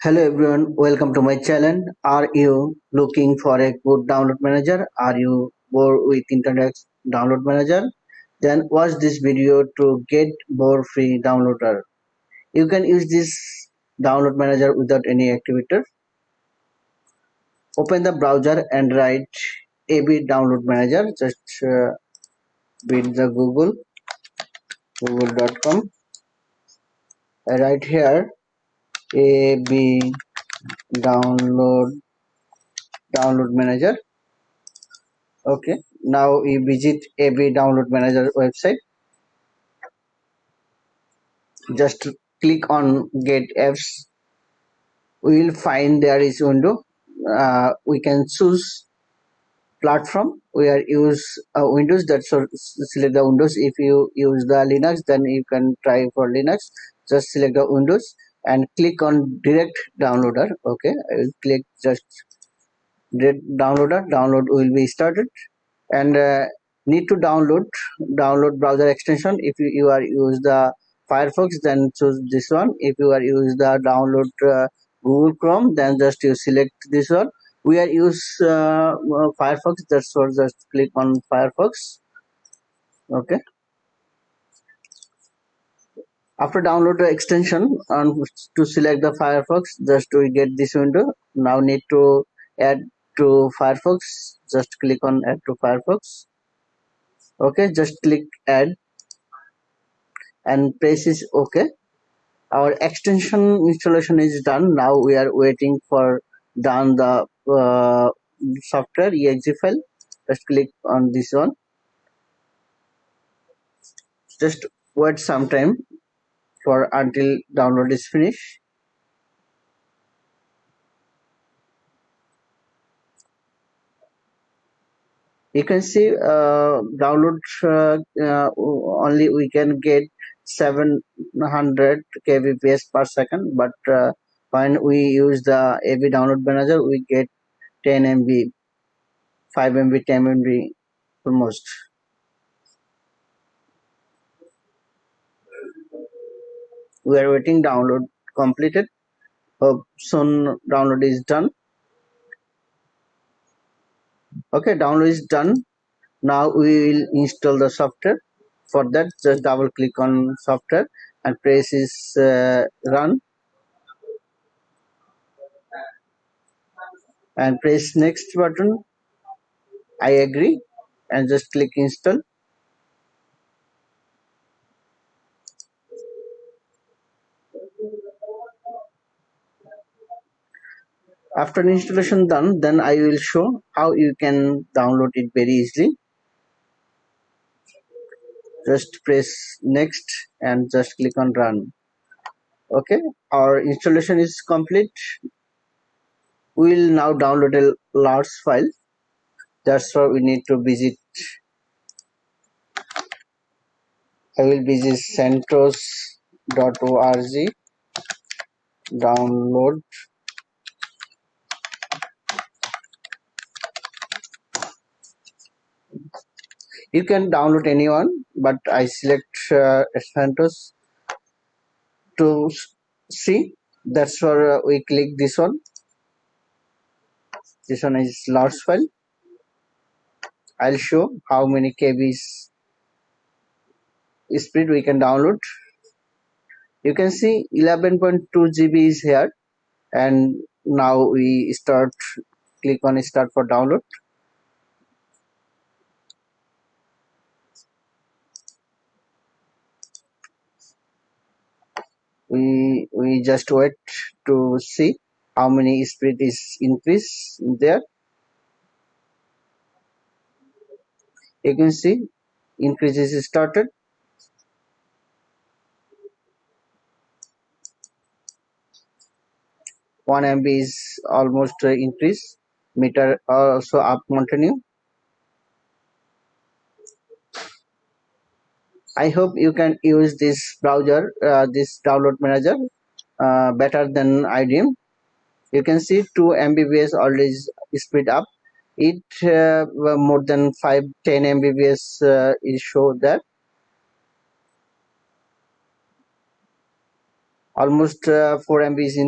Hello everyone, welcome to my channel. Are you looking for a good download manager? Are you bored with internet download manager? Then watch this video to get more free downloader. You can use this download manager without any activator. Open the browser and write AB download manager. Just beat the google.com. Right here AB download manager. Okay, now we visit AB download manager website. Just click on get apps. We will find there is window. We can choose platform. We are use Windows. That's select the Windows. If you use the Linux, then you can try for Linux. Just select the Windows and click on direct downloader. Okay, I will click just direct downloader. Download will be started and need to download browser extension. If you are use the Firefox, then choose this one. If you are use the download Google Chrome, then just you select this one. We are use Firefox, that's what, just click on Firefox. Okay, after download the extension to select the Firefox, just we get this window. Now need to add to Firefox. Just click on add to Firefox. Okay, just click add and press is okay. Our extension installation is done. Now we are waiting for down the software exe file. Just click on this one. Just wait some time for until download is finished. You can see download only we can get 700 kbps per second, but when we use the AB download manager, we get 10 MB, 5 MB, 10 MB almost. We are waiting download completed. Hope soon download is done. Okay, download is done. Now we will install the software. For that, just double click on software and press is run and press next button. I agree and just click install. After installation done, then I will show how you can download it very easily. Just press next and just click on run. Okay, our installation is complete. We will now download a large file. That's why we need to visit. I will visit centros.org, download. You can download anyone, but I select centros to see. That's where we click this one. This one is large file. I'll show how many KBs speed we can download. You can see 11.2 GB is here, and now we click on start for download. We just wait to see how many speed is increase there. You can see increases started. 1 MB is almost increase. Meter also up continue. I hope you can use this browser, this download manager better than IDM. You can see 2 Mbps already speed up. It more than 10 Mbps is show that. Almost 4 MB is in